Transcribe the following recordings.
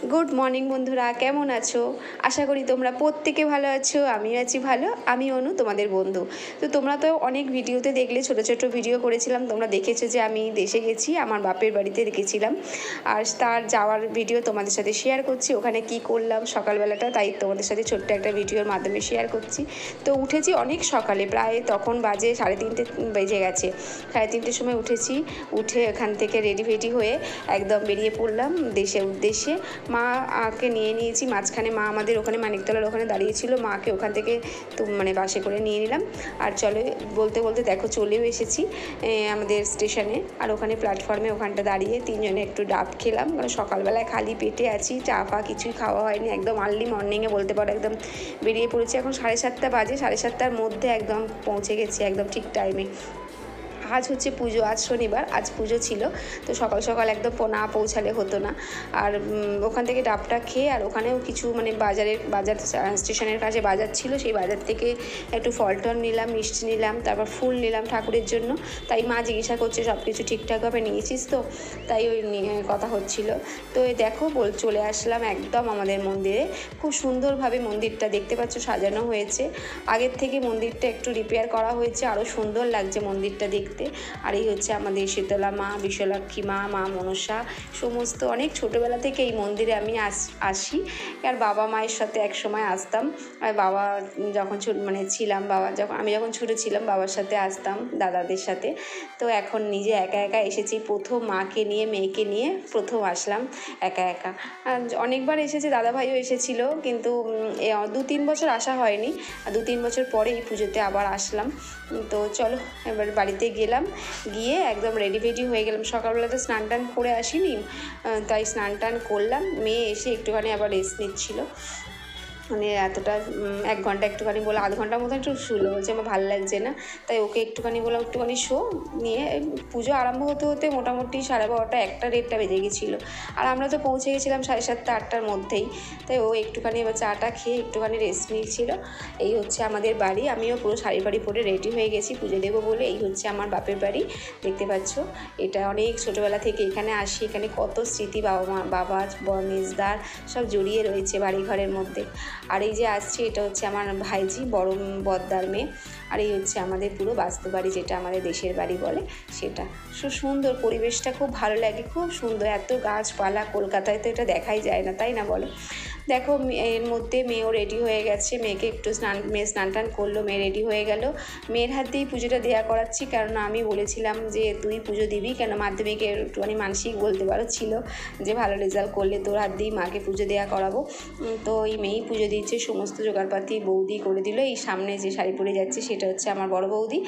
Good morning বন্ধুরা, কেমন আছো? আশা করি তোমরা প্রত্যেকে ভালো আছো। আমিও আছি ভালো। আমি অনু, তোমাদের বন্ধু। তো তোমরা তো অনেক ভিডিওতে দেখলে, ছোট ছোট ভিডিও করেছিলাম, তোমরা দেখেছো যে আমি দেশে গেছি, আমার বাপের বাড়িতে গেছিলাম। আর তার যাওয়ার ভিডিও তোমাদের সাথে শেয়ার করছি, ওখানে কি করলাম সকালবেলাটা, তাই তোমাদের সাথে ছোট্ট একটা ভিডিওর মাধ্যমে শেয়ার করছি। তো উঠেছি অনেক সকালে, প্রায় তখন বাজে 3:30 বেজে গেছে। 3:30 সময় উঠেছি, উঠে এখান থেকে রেডি ফেডি হয়ে একদম বেরিয়ে পড়লাম দেশের উদ্দেশ্যে। মাকে নিয়ে নিয়েছি মাঝখানে, মা আমাদের ওখানে মানিকতলার ওখানে দাঁড়িয়েছিল, মাকে ওখান থেকে তো মানে বাসে করে নিয়ে নিলাম। আর চলে বলতে বলতে দেখো চলেও এসেছি আমাদের স্টেশনে। আর ওখানে প্ল্যাটফর্মে ওখানটা দাঁড়িয়ে তিনজনে একটু ডাব খেলাম, কারণ সকালবেলায় খালি পেটে আছি, চা ফা কিছুই খাওয়া হয়নি, একদম আর্লি মর্নিংয়ে বলতে পারো একদম বেরিয়ে পড়েছি। এখন 7:30 বাজে, 7:30টার মধ্যে একদম পৌঁছে গেছি একদম ঠিক টাইমে। আজ হচ্ছে পুজো, আজ শনিবার, আজ পুজো ছিল, তো সকাল সকাল একদম না পৌঁছালে হতো না। আর ওখান থেকে ডাবটা খেয়ে, আর ওখানেও কিছু মানে বাজার স্টেশনের কাছে বাজার ছিল, সেই বাজার থেকে একটু ফল টল নিলাম, মিষ্টি নিলাম, তারপর ফুল নিলাম ঠাকুরের জন্য। তাই মা জিজ্ঞাসা করছে সব কিছু ঠিকঠাকভাবে নিয়েছিস তো, তাই ওই নিয়ে কথা হচ্ছিল। তো এই দেখো চলে আসলাম একদম আমাদের মন্দিরে। খুব সুন্দরভাবে মন্দিরটা দেখতে পাচ্ছ সাজানো হয়েছে, আগের থেকে মন্দিরটা একটু রিপেয়ার করা হয়েছে, আরও সুন্দর লাগছে মন্দিরটা দেখতে। আর এই হচ্ছে আমাদের শীতলা মা, বিশ্বলক্ষ্মী মা, মা মনসা, সমস্ত অনেক ছোটোবেলা থেকে এই মন্দিরে আমি আসি। আর বাবা মায়ের সাথে এক সময় আসতাম, আর বাবা যখন মানে ছিলাম, আমি যখন ছোটো ছিলাম বাবার সাথে আসতাম, দাদাদের সাথে। তো এখন নিজে একা একা এসেছি, প্রথম মাকে নিয়ে মেয়েকে নিয়ে প্রথম আসলাম একা একা। অনেকবার এসেছে, দাদাভাইও এসেছিলো, কিন্তু 2-3 বছর আসা হয়নি। 2-3 বছর পরে এই পুজোতে আবার আসলাম। তো চলো এবার বাড়িতে গেলাম, গিয়ে একদম রেডি ফেডি হয়ে গেলাম। সকালবেলা তো স্নান টান করে আসিনি, তাই স্নান টান করলাম। মেয়ে এসে একটুখানি আবার রেস্ট নিচ্ছিল, মানে এতটা 1 ঘন্টা একটুখানি বলে, আধ ঘন্টার মতো একটু শুলো, বলছে আমার ভালো লাগছে না, তাই ওকে একটুখানি বললাম একটুখানি শো। নিয়ে পুজো আরম্ভ হতে হতে মোটামুটি 12:30 1টা 1:30টা বেজে গেছিলো। আর আমরা তো পৌঁছে গেছিলাম 7:30 8টার মধ্যেই। তাই ও একটুখানি এবার চাটা খেয়ে একটুখানি রেস্ট নিচ্ছিল। এই হচ্ছে আমাদের বাড়ি, আমিও পুরো শাড়ি ফাড়ি পরে রেডি হয়ে গেছি পুজো দেবো বলে। এই হচ্ছে আমার বাপের বাড়ি, দেখতে পাচ্ছ। এটা অনেক ছোটোবেলা থেকে এখানে আসি, এখানে কত স্মৃতি বাবা মেজদার সব জড়িয়ে রয়েছে বাড়ি ঘরের মধ্যে। আর এই যে আসছে, এটা হচ্ছে আমার ভাইজি, বড় বদ্দার মেয়ে। আর এই হচ্ছে আমাদের পুরো বাস্তু বাড়ি, যেটা আমাদের দেশের বাড়ি বলে সেটা। সুন্দর পরিবেশটা, খুব ভালো লাগে, খুব সুন্দর, এত গাছপালা, কলকাতায় তো এটা দেখাই যায় না, তাই না বলো? দেখো এর মধ্যে মেয়েও রেডি হয়ে গেছে, মেয়েকে একটু মেয়ে স্নান টান করলো, মেয়ে রেডি হয়ে গেল। মেয়ের হাত দিয়েই পুজোটা দেওয়া করাচ্ছি, কারণ আমি বলেছিলাম যে তুই পুজো দিবি, কেন মাধ্যমিকে একটুখানি মানসিক বলতে পারো ছিল, যে ভালো রেজাল্ট করলে তোর হাত দিয়েই মাকে পুজো দেওয়া করাবো। তো এই মেয়েই পুজো দিচ্ছে, সমস্ত জোগাড়পাতি বৌদি করে দিল। এই সামনে যে শাড়ি পরে যাচ্ছে সেটা হচ্ছে আমার বড় বৌদি,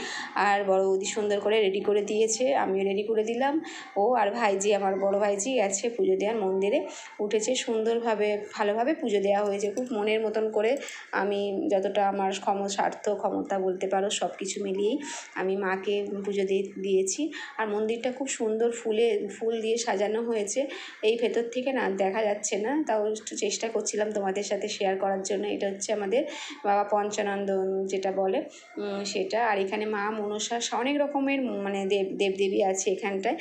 আর বড় বৌদি সুন্দর করে রেডি করে দিয়েছে, আমিও রেডি করে দিলাম। ও আর ভাইজি, আমার বড় ভাইজি গেছে পুজো দেওয়ার মন্দিরে, উঠেছে সুন্দরভাবে, ভালোভাবে পুজো দেওয়া হয়েছে খুব মনের মতন করে। আমি যতটা আমার ক্ষমতা বলতে পারো, সব কিছু মিলিয়েই আমি মাকে পুজো দিয়েছি। আর মন্দিরটা খুব সুন্দর ফুল দিয়ে সাজানো হয়েছে। এই ভেতর থেকে না দেখা যাচ্ছে না, তাও একটু চেষ্টা করছিলাম তোমাদের সাথে শেয়ার করার জন্য। এটা হচ্ছে আমাদের বাবা পঞ্চানন্দন যেটা বলে সেটা। আর এখানে মা মনসা অনেক রকমের মানে দেবদেবী আছে এখানটায়।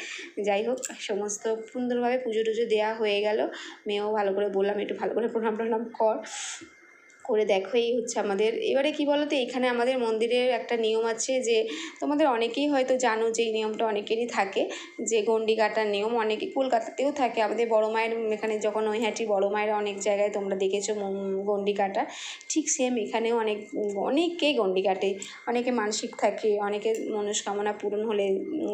যাই হোক, সমস্ত সুন্দরভাবে পুজো টুজো দেওয়া হয়ে গেল। মেয়েও ভালো করে বললাম একটু ভালো করে প্রণাম করে দেখো। এই হচ্ছে আমাদের, এবারে কি বলো তো, এখানে আমাদের মন্দিরের একটা নিয়ম আছে, যে তোমাদের অনেকেই হয়তো জানো যে এই নিয়মটা অনেকেরই থাকে, যে গণ্ডি কাটার নিয়ম। অনেকে কলকাতাতেও থাকে, আমাদের বড় মায়ের এখানে যখন নৈহাটি বড় মায়ের অনেক জায়গায় তোমরা দেখেছো গণ্ডি কাটা, ঠিক সেম এখানেও অনেকেই গণ্ডি কাটে। অনেকে মানসিক থাকে, অনেকের মনস্কামনা পূরণ হলে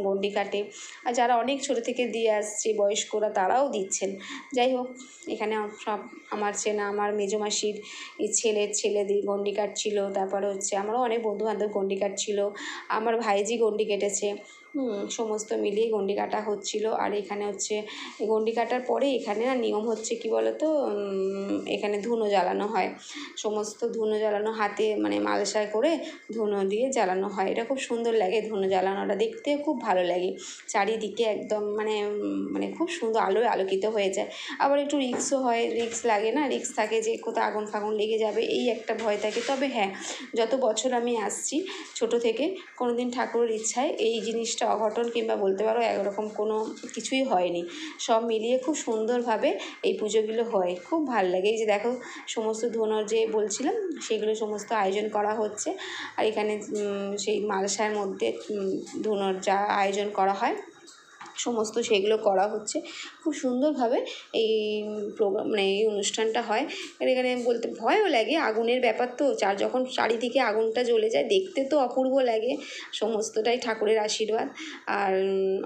গণ্ডি কাটে। আর যারা অনেক ছোটো থেকে দিয়ে আসছে বয়স্করা, তারাও দিচ্ছেন। যাই হোক, এখানে সব আমার চেনা, আমার মেজোমাসির ছেলে গণ্ডি কাটছিল, তারপরে হচ্ছে আমারও অনেক বন্ধুবান্ধব গণ্ডি কাটছিল, আমার ভাইজি গণ্ডি কেটেছে, সমস্ত মিলিয়ে গণ্ডি কাটা হচ্ছিল। আর এখানে হচ্ছে গণ্ডি কাটার পরে এখানে না নিয়ম হচ্ছে কি বলো তো, এখানে ধুনো জ্বালানো হয়, সমস্ত ধুনো জ্বালানো, হাতে মানে মালসায় করে ধুনো দিয়ে জ্বালানো হয়। এটা খুব সুন্দর লাগে, ধুনো জ্বালানোটা দেখতে খুব ভালো লাগে। চারিদিকে একদম মানে খুব সুন্দর আলোয় আলোকিত হয়ে যায়। আবার একটু রিস্কও হয়, রিস্ক লাগে না, রিস্ক থাকে যে কোথাও আগুন ফাগুন লেগে যাবে, এই একটা ভয় থাকে। তবে হ্যাঁ, যত বছর আমি আসছি ছোটো থেকে, কোনো দিন ঠাকুরের ইচ্ছায় এই জিনিসটা একটা অঘটন কিংবা বলতে পারো এরকম কোনো কিছুই হয়নি। সব মিলিয়ে খুব সুন্দরভাবে এই পুজোগুলো হয়, খুব ভাল লাগে। এই যে দেখো সমস্ত ধুনোর যে বলছিলাম সেগুলো সমস্ত আয়োজন করা হচ্ছে। আর এখানে সেই মালসার মধ্যে ধুনোর যা আয়োজন করা হয় সমস্ত সেগুলো করা হচ্ছে। খুব সুন্দরভাবে এই প্রোগ্রাম মানে এই অনুষ্ঠানটা হয়। এখানে বলতে ভয়ও লাগে, আগুনের ব্যাপার তো, যখন চারিদিকে আগুনটা জ্বলে যায় দেখতে তো অপূর্ব লাগে। সমস্তটাই ঠাকুরের আশীর্বাদ। আর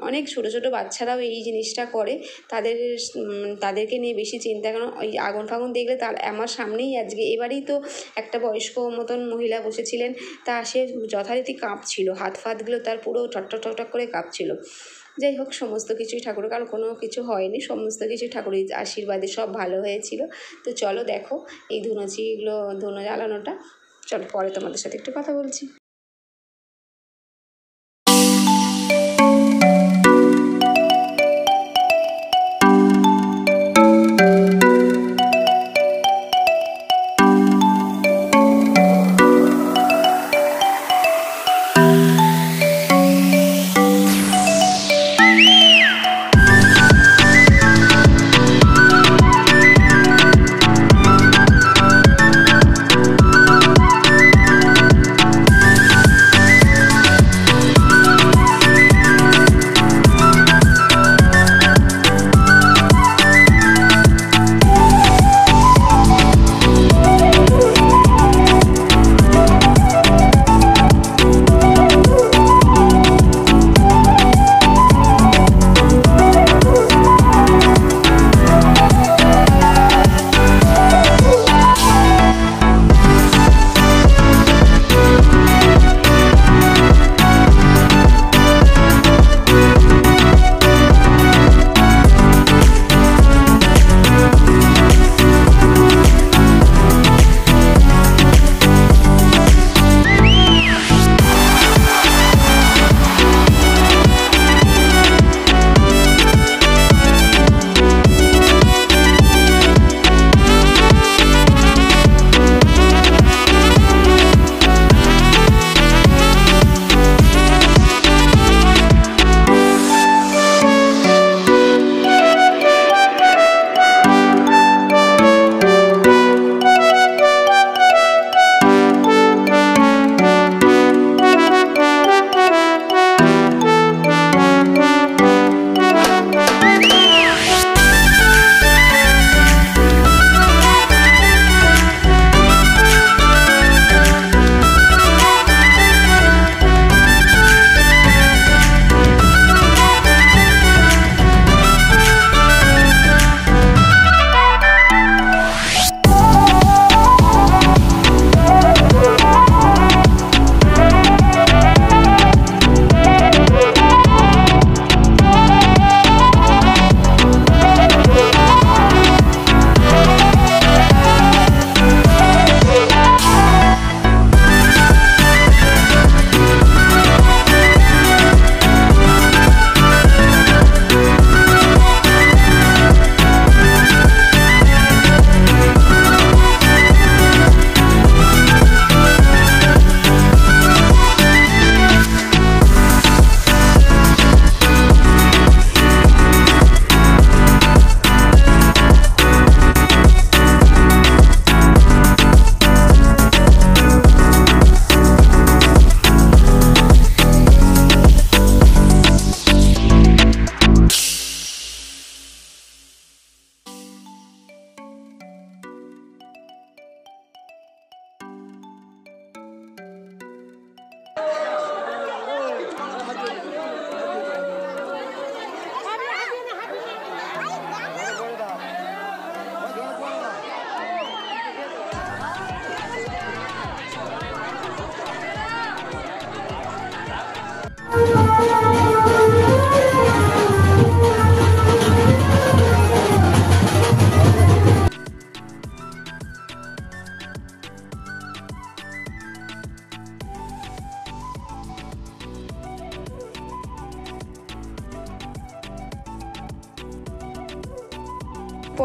অনেক ছোটো ছোটো বাচ্চারাও এই জিনিসটা করে, তাদেরকে নিয়ে বেশি চিন্তা, কারণ ওই আগুন ফাগুন দেখলে তার আমার সামনেই আজকে এবারেই তো একটা বয়স্ক মতন মহিলা বসেছিলেন, তা সে যথারীতি কাঁপছিল, হাত ফাতগুলো তার পুরো ঠকঠক ঠকঠক করে কাঁপছিল। যাই হোক সমস্ত কিছুই ঠাকুরের, কারণ কোনো কিছু হয়নি, সমস্ত কিছু ঠাকুরের আশীর্বাদে সব ভালো হয়েছিল। তো চলো দেখো এই ধুনো জ্বালানোটা, চলো পরে তোমাদের সাথে একটু কথা বলছি।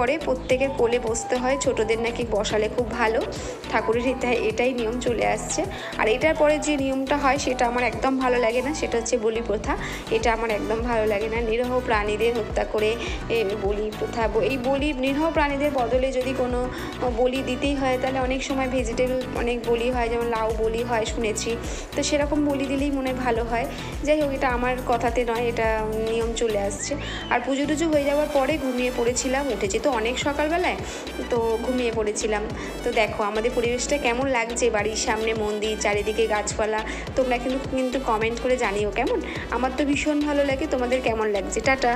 পরে প্রত্যেকের কোলে বসতে হয়, ছোটদের নাকি বসালে খুব ভালো, ঠাকুরের এটাই নিয়ম চলে আসছে। আর এটার পরে যে নিয়মটা হয় সেটা আমার একদম ভালো লাগে না, সেটা হচ্ছে বলি প্রথা। এটা আমার একদম ভালো লাগে না। নিরীহ প্রাণীদের হত্যা করে বলি প্রথা, এই বলি নিরীহ প্রাণীদের বদলে যদি কোনো বলি দিতেই হয় তাহলে অনেক সময় ভেজিটেবল অনেক বলি হয়, যেমন লাউ বলি হয় শুনেছি, তো সেরকম বলি দিলেই মনে হয় ভালো হয়। যাই হোক, এটা আমার কথাতে নয়, এটা নিয়ম চলে আসছে। আর পুজো টুজো হয়ে যাওয়ার পরে ঘুমিয়ে পড়েছিলাম, উঠেছি তো অনেক সকালবেলায়, তো ঘুমিয়ে পড়েছিলাম। তো দেখো আমাদের পরিবেশটা কেমন লাগছে, বাড়ির সামনে মন্দির, চারিদিকে গাছপালা, তোমরা কিন্তু কমেন্ট করে জানিও কেমন। আমার তো ভীষণ ভালো লাগে, তোমাদের কেমন লাগছে। টাটা।